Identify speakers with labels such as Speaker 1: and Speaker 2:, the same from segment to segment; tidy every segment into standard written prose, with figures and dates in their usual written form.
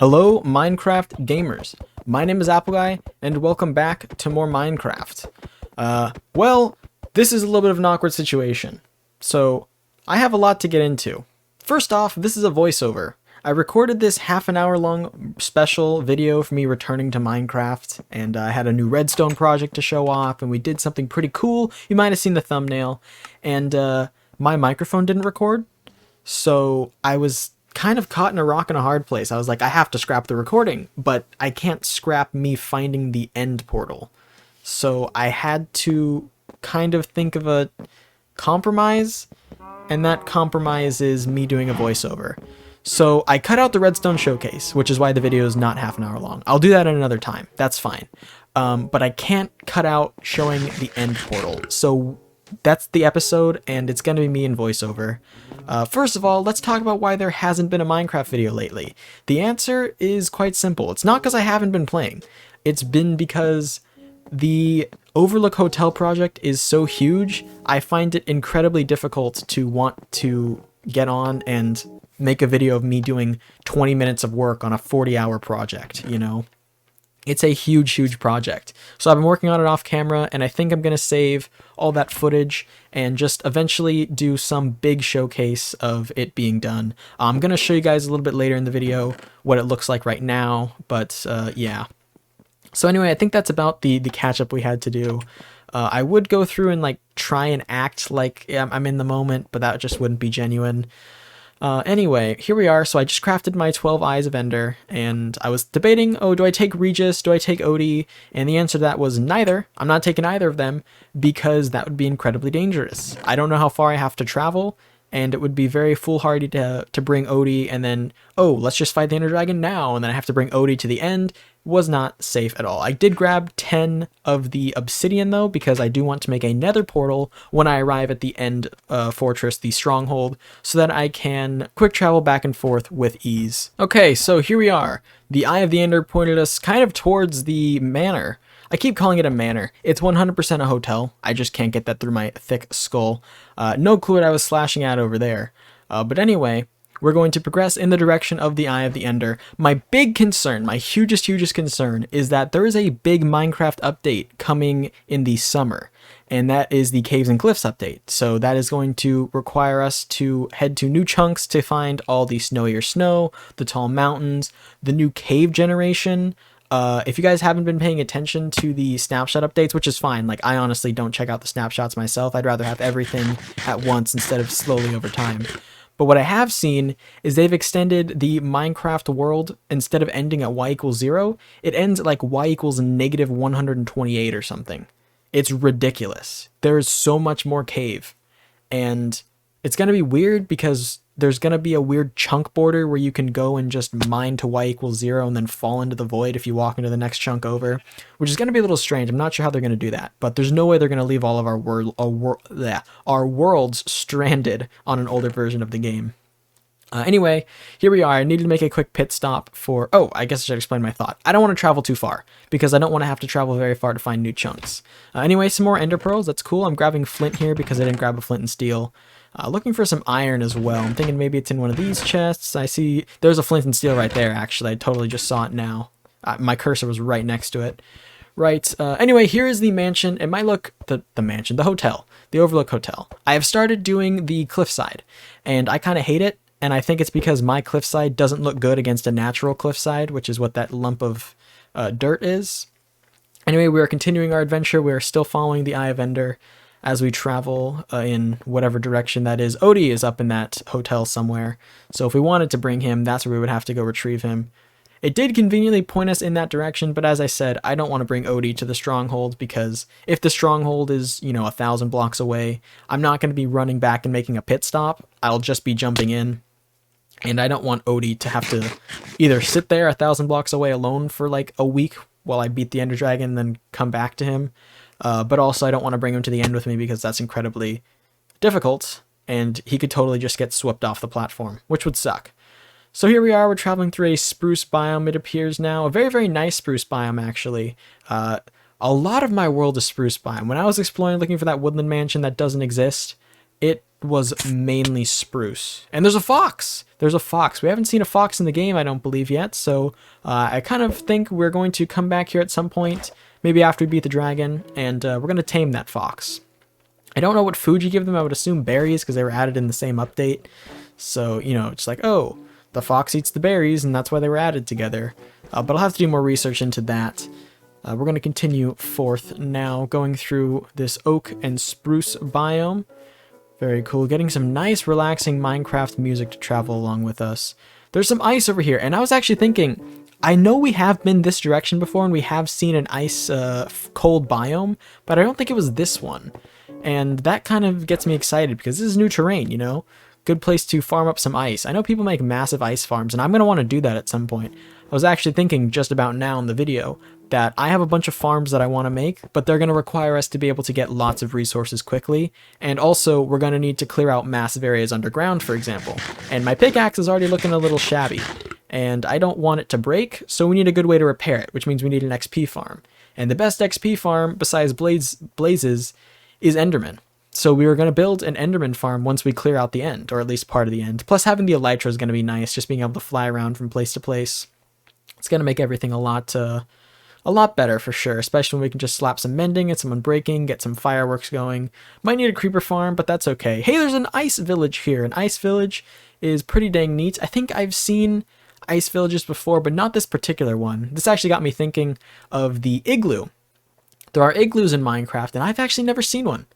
Speaker 1: Hello, Minecraft gamers. My name is Appleguy, and welcome back to more Minecraft. Well, this is a little bit of an awkward situation. So, I have a lot to get into. First off, this is a voiceover. I recorded this half an hour long special video for me returning to Minecraft, and I had a new redstone project to show off, and we did something pretty cool. You might have seen the thumbnail, and my microphone didn't record, so I was kind of caught in a rock and a hard place. I was like, I have to scrap the recording, but I can't scrap me finding the end portal. So I had to kind of think of a compromise, and that compromise is me doing a voiceover. So I cut out the redstone showcase, which is why the video is not half an hour long. I'll do that at another time. That's fine. But I can't cut out showing the end portal. So that's the episode, and it's going to be me in voiceover. First of all, let's talk about why there hasn't been a Minecraft video lately. The answer is quite simple. It's not because I haven't been playing. It's been because the Overlook Hotel project is so huge, I find it incredibly difficult to want to get on and make a video of me doing 20 minutes of work on a 40-hour project, you know? It's a huge, huge project. So I've been working on it off camera, and I think I'm going to save all that footage and just eventually do some big showcase of it being done. I'm going to show you guys a little bit later in the video what it looks like right now, but yeah. So anyway, I think that's about the catch-up we had to do. I would go through and like try and act like I'm in the moment, but that just wouldn't be genuine. Anyway, here we are. So I just crafted my 12 Eyes of Ender, and I was debating, oh, do I take Regis? Do I take Odie? And the answer to that was neither. I'm not taking either of them because that would be incredibly dangerous. I don't know how far I have to travel, and it would be very foolhardy to bring Odie and then, oh, let's just fight the Ender Dragon now, and then I have to bring Odie to the end. Was not safe at all. I did grab 10 of the obsidian though, because I do want to make a nether portal when I arrive at the end fortress, the stronghold, so that I can quick travel back and forth with ease. Okay, so here we are. The Eye of the Ender pointed us kind of towards the manor. I keep calling it a manor. It's 100% a hotel. I just can't get that through my thick skull. No clue what I was slashing at over there. But anyway, we're going to progress in the direction of the Eye of the Ender. My big concern, my hugest concern, is that there is a big Minecraft update coming in the summer, and that is the Caves and Cliffs update. So that is going to require us to head to new chunks to find all the snowier snow, the tall mountains, the new cave generation. If you guys haven't been paying attention to the snapshot updates, which is fine, like I honestly don't check out the snapshots myself. I'd rather have everything at once instead of slowly over time. But what I have seen is they've extended the Minecraft world. Instead of ending at y equals 0, it ends at like y equals negative 128 or something. It's ridiculous. There is so much more cave. And it's going to be weird because there's going to be a weird chunk border where you can go and just mine to y equals 0 and then fall into the void if you walk into the next chunk over, which is going to be a little strange. I'm not sure how they're going to do that, but there's no way they're going to leave all of our worlds stranded on an older version of the game. Anyway, here we are. I needed to make a quick pit stop for... Oh, I guess I should explain my thought. I don't want to travel too far, because I don't want to have to travel very far to find new chunks. Anyway, some more ender pearls. That's cool. I'm grabbing flint here because I didn't grab a flint and steel. Looking for some iron as well. I'm thinking maybe it's in one of these chests. I see there's a flint and steel right there, actually. I totally just saw it now. My cursor was right next to it. Right, anyway, here is the mansion. It might look... the mansion, the hotel. The Overlook Hotel. I have started doing the cliffside, and I kind of hate it. And I think it's because my cliffside doesn't look good against a natural cliffside, which is what that lump of dirt is. Anyway, we are continuing our adventure. We are still following the Eye of Ender as we travel in whatever direction that is. Odie is up in that hotel somewhere. So if we wanted to bring him, that's where we would have to go retrieve him. It did conveniently point us in that direction, but as I said, I don't want to bring Odie to the stronghold because if the stronghold is, 1,000 blocks away, I'm not going to be running back and making a pit stop. I'll just be jumping in. And I don't want Odie to have to either sit there 1,000 blocks away alone for like a week while I beat the Ender Dragon and then come back to him. But also I don't want to bring him to the end with me because that's incredibly difficult. And he could totally just get swept off the platform, which would suck. So here we are. We're traveling through a spruce biome, it appears now. A very, very nice spruce biome, actually. A lot of my world is spruce biome. When I was exploring looking for that woodland mansion that doesn't exist, it was mainly spruce. And there's a fox! There's a fox. We haven't seen a fox in the game, I don't believe yet, so I kind of think we're going to come back here at some point, maybe after we beat the dragon, and we're going to tame that fox. I don't know what food you give them. I would assume berries because they were added in the same update. So, you know, it's like, oh, the fox eats the berries, and that's why they were added together. But I'll have to do more research into that. We're going to continue forth now, going through this oak and spruce biome. Very cool. Getting some nice, relaxing Minecraft music to travel along with us. There's some ice over here, and I was actually thinking, I know we have been this direction before, and we have seen an ice cold biome, but I don't think it was this one. And that kind of gets me excited because this is new terrain, you know? Good place to farm up some ice. I know people make massive ice farms, and I'm going to want to do that at some point. I was actually thinking just about now in the video that I have a bunch of farms that I want to make, but they're going to require us to be able to get lots of resources quickly, and also we're going to need to clear out massive areas underground, for example. And my pickaxe is already looking a little shabby, and I don't want it to break, so we need a good way to repair it, which means we need an XP farm. And the best XP farm, besides blazes, is Enderman. So we were going to build an Enderman farm once we clear out the end, or at least part of the end. Plus having the elytra is going to be nice, just being able to fly around from place to place. It's going to make everything a lot better for sure, especially when we can just slap some mending and some unbreaking, get some fireworks going. Might need a creeper farm, but that's okay. Hey, there's an ice village here. An ice village is pretty dang neat. I think I've seen ice villages before, but not this particular one. This actually got me thinking of the igloo. There are igloos in Minecraft, and I've actually never seen one.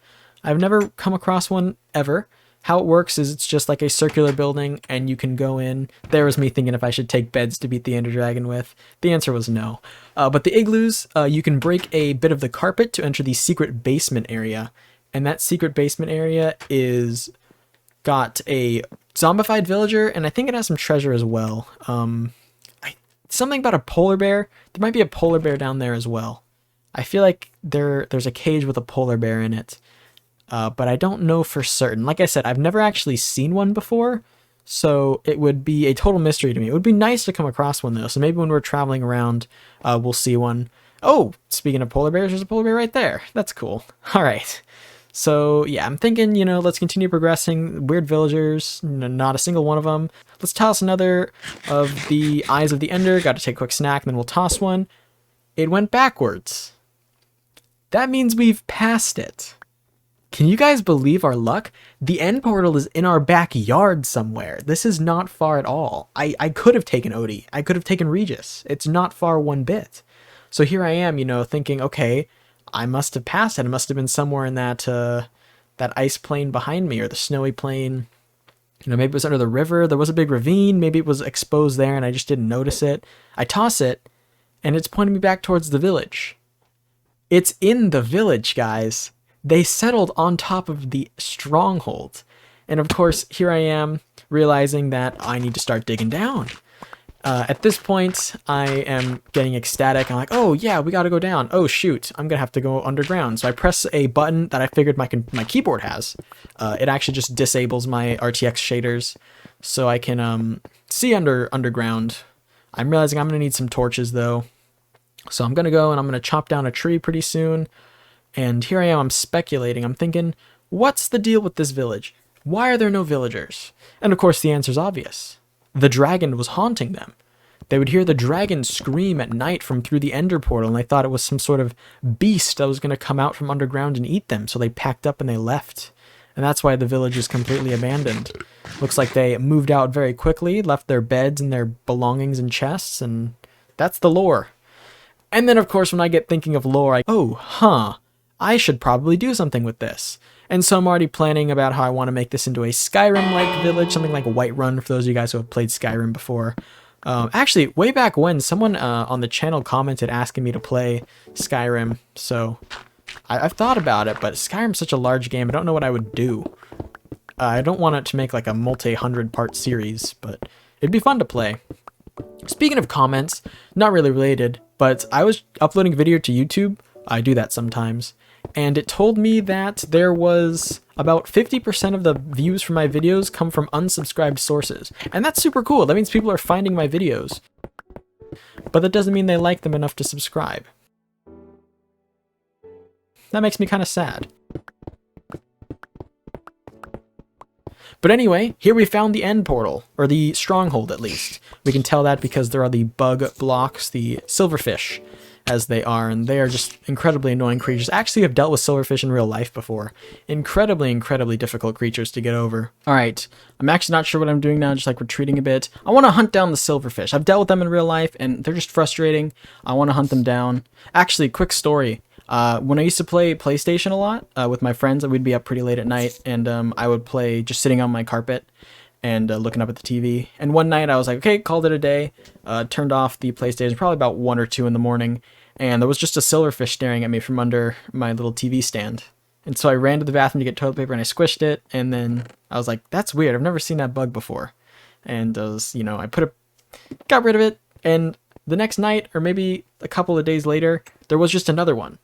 Speaker 1: I've never come across one ever. How it works is it's just like a circular building, and you can go in. There was me thinking if I should take beds to beat the Ender Dragon with. The answer was no. But the igloos, you can break a bit of the carpet to enter the secret basement area. And that secret basement area is got a zombified villager, and I think it has some treasure as well. Something about a polar bear. There might be a polar bear down there as well. I feel like there's a cage with a polar bear in it, but I don't know for certain. Like I said, I've never actually seen one before, so it would be a total mystery to me. It would be nice to come across one, though, so maybe when we're traveling around, we'll see one. Oh, speaking of polar bears, there's a polar bear right there. That's cool. All right. So, yeah, I'm thinking, you know, let's continue progressing. Weird villagers, not a single one of them. Let's toss another of the Eyes of the Ender. Got to take a quick snack, and then we'll toss one. It went backwards. That means we've passed it. Can you guys believe our luck? The end portal is in our backyard somewhere. This is not far at all. I could have taken Odie. I could have taken Regis. It's not far one bit. So here I am, you know, thinking, okay, I must have passed it. It must have been somewhere in that ice plain behind me, or the snowy plain. You know, maybe it was under the river. There was a big ravine. Maybe it was exposed there and I just didn't notice it. I toss it, and it's pointing me back towards the village. It's in the village, guys. They settled on top of the stronghold. And of course, here I am realizing that I need to start digging down. At this point, I am getting ecstatic. I'm like, oh yeah, we gotta go down. Oh shoot, I'm gonna have to go underground. So I press a button that I figured my keyboard has. It actually just disables my RTX shaders, so I can see underground. I'm realizing I'm gonna need some torches though. So I'm going to go and I'm going to chop down a tree pretty soon. And here I am, I'm speculating. I'm thinking, what's the deal with this village? Why are there no villagers? And of course the answer's obvious. The dragon was haunting them. They would hear the dragon scream at night from through the ender portal, and they thought it was some sort of beast that was going to come out from underground and eat them. So they packed up and they left. And that's why the village is completely abandoned. Looks like they moved out very quickly, left their beds and their belongings in chests, and that's the lore. And then, of course, when I get thinking of lore, I should probably do something with this. And so I'm already planning about how I want to make this into a Skyrim-like village, something like Whiterun, for those of you guys who have played Skyrim before. Actually, way back when, someone on the channel commented asking me to play Skyrim, so I've thought about it, but Skyrim's such a large game, I don't know what I would do. I don't want it to make like a multi-100-part series, but it'd be fun to play. Speaking of comments, not really related, but I was uploading a video to YouTube. I do that sometimes. And it told me that there was about 50% of the views for my videos come from unsubscribed sources. And that's super cool. That means people are finding my videos. But that doesn't mean they like them enough to subscribe. That makes me kind of sad. But anyway, here we found the end portal, or the stronghold at least. We can tell that because there are the bug blocks, the silverfish, as they are, and they are just incredibly annoying creatures. Actually, I've dealt with silverfish in real life before. Incredibly difficult creatures to get over. Alright, I'm actually not sure what I'm doing now, just like retreating a bit. I want to hunt down the silverfish. I've dealt with them in real life, and they're just frustrating. I want to hunt them down. Actually, quick story. When I used to play PlayStation a lot with my friends, we'd be up pretty late at night, and I would play just sitting on my carpet and looking up at the TV. And one night I was like, okay, called it a day, turned off the PlayStation probably about 1 or 2 in the morning, and there was just a silverfish staring at me from under my little TV stand. And so I ran to the bathroom to get toilet paper and I squished it, and then I was like, that's weird, I've never seen that bug before. And I was, I got rid of it, and the next night, or maybe a couple of days later, there was just another one.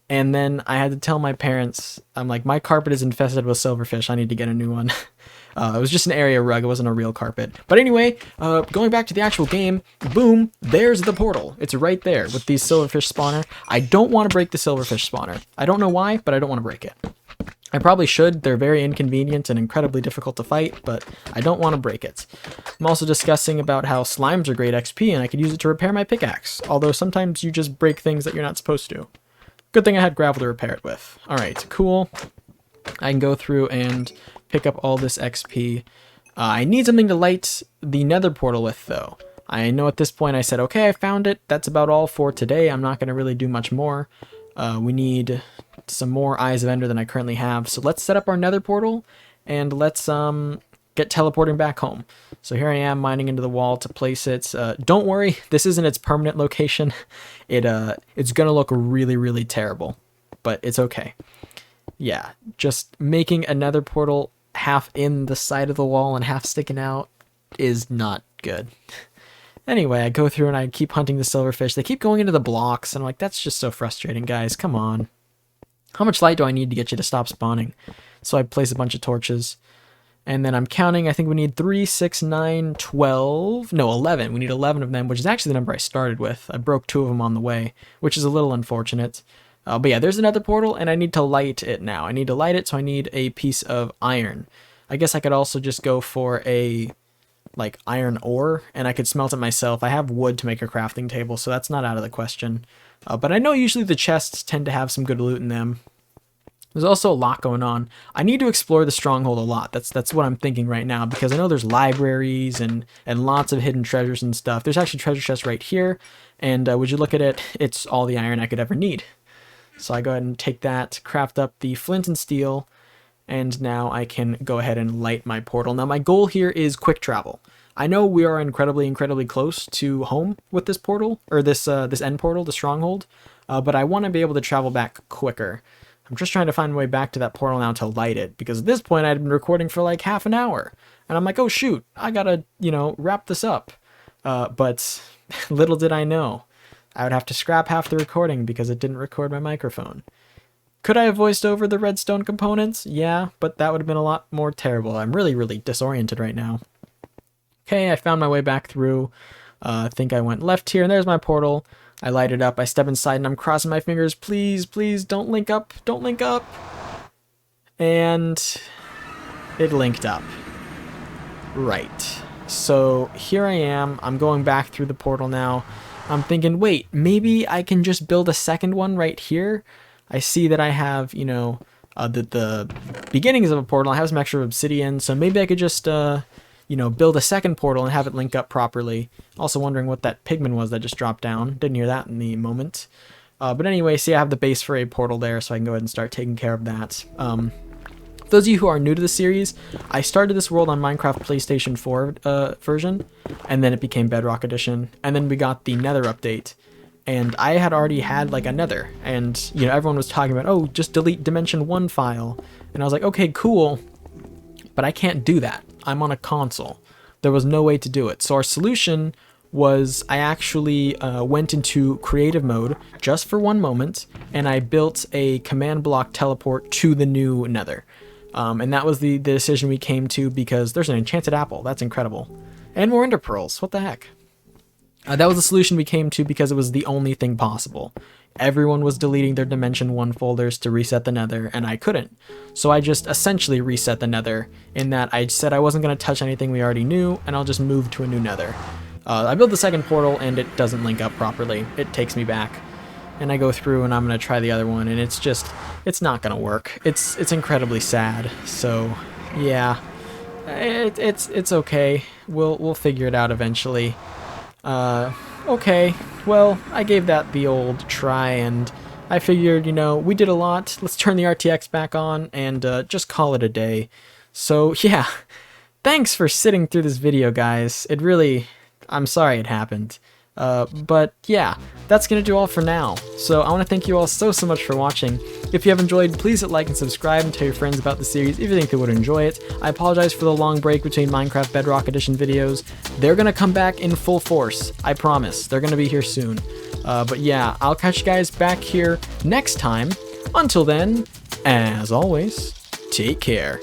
Speaker 1: And then I had to tell my parents, I'm like, my carpet is infested with silverfish. I need to get a new one. It was just an area rug. It wasn't a real carpet. But anyway, going back to the actual game, boom, there's the portal. It's right there with the silverfish spawner. I don't want to break the silverfish spawner. I don't know why, but I don't want to break it. I probably should. They're very inconvenient and incredibly difficult to fight, but I don't want to break it. I'm also discussing about how slimes are great XP and I could use it to repair my pickaxe, although sometimes you just break things that you're not supposed to. Good thing I had gravel to repair it with. Alright, cool. I can go through and pick up all this XP. I need something to light the nether portal with, though. I know at this point I said, okay, I found it. That's about all for today. I'm not going to really do much more. We need some more Eyes of Ender than I currently have. So let's set up our nether portal, and let's get teleporting back home. So here I am mining into the wall to place it. Don't worry, this isn't its permanent location. It's gonna look really terrible, but it's okay. Yeah, just making another portal half in the side of the wall and half sticking out is not good. Anyway, I go through and I keep hunting the silverfish. They keep going into the blocks, and I'm like, that's just so frustrating, guys. Come on. How much light do I need to get you to stop spawning? So I place a bunch of torches. And then I'm counting, I think we need 3, 6, 9, 12, no, 11. We need 11 of them, which is actually the number I started with. I broke 2 of them on the way, which is a little unfortunate. But yeah, there's another portal, and I need to light it now. I need to light it, so I need a piece of iron. I guess I could also just go for a, iron ore, and I could smelt it myself. I have wood to make a crafting table, so that's not out of the question. But I know usually the chests tend to have some good loot in them. There's also a lot going on. I need to explore the stronghold a lot. That's what I'm thinking right now, because I know there's libraries and lots of hidden treasures and stuff. There's actually treasure chests right here, and would you look at it, it's all the iron I could ever need. So I go ahead and take that, craft up the flint and steel, and now I can go ahead and light my portal. Now my goal here is quick travel. I know we are incredibly close to home with this portal, or this end portal, the stronghold, but I want to be able to travel back quicker. I'm just trying to find my way back to that portal now to light it, because at this point I'd been recording for like half an hour, and I'm like, oh shoot, I gotta, wrap this up. But little did I know, I would have to scrap half the recording because it didn't record my microphone. Could I have voiced over the redstone components? Yeah, but that would have been a lot more terrible. I'm really disoriented right now. Okay, I found my way back through. I think I went left here, and there's my portal. I light it up, I step inside, and I'm crossing my fingers. Please, don't link up. Don't link up. And it linked up. Right. So here I am. I'm going back through the portal now. I'm thinking, wait, maybe I can just build a second one right here. I see that I have, the beginnings of a portal. I have some extra obsidian, so maybe I could just, build a second portal and have it link up properly. Also wondering what that pigman was that just dropped down. Didn't hear that in the moment. But anyway, see, I have the base for a portal there, so I can go ahead and start taking care of that. For those of you who are new to the series, I started this world on Minecraft PlayStation 4 version, and then it became Bedrock Edition, and then we got the Nether update. And I had already had like a Nether, and everyone was talking about, oh, just delete Dimension 1 file. And I was like, okay, cool, but I can't do that. I'm on a console. There was no way to do it. So our solution was I actually went into creative mode just for one moment, and I built a command block teleport to the new Nether. And that was the decision we came to, because there's an enchanted apple. That's incredible. And more ender pearls. What the heck? That was the solution we came to because it was the only thing possible. Everyone was deleting their Dimension 1 folders to reset the Nether, and I couldn't. So I just essentially reset the Nether, in that I said I wasn't going to touch anything we already knew, and I'll just move to a new Nether. I built the second portal, and it doesn't link up properly. It takes me back. And I go through, and I'm going to try the other one, and it's not going to work. It's incredibly sad. So, yeah. It's okay. We'll figure it out eventually. Okay, well, I gave that the old try, and I figured, you know, we did a lot. Let's turn the RTX back on and just call it a day. So, yeah, thanks for sitting through this video, guys. I'm sorry it happened. But yeah, that's gonna do all for now. So I want to thank you all so much for watching. If you have enjoyed, please hit like and subscribe and tell your friends about the series if you think they would enjoy it. I apologize for the long break between Minecraft Bedrock Edition videos. They're gonna come back in full force, I promise. They're gonna be here soon. But yeah, I'll catch you guys back here next time. Until then, as always, take care.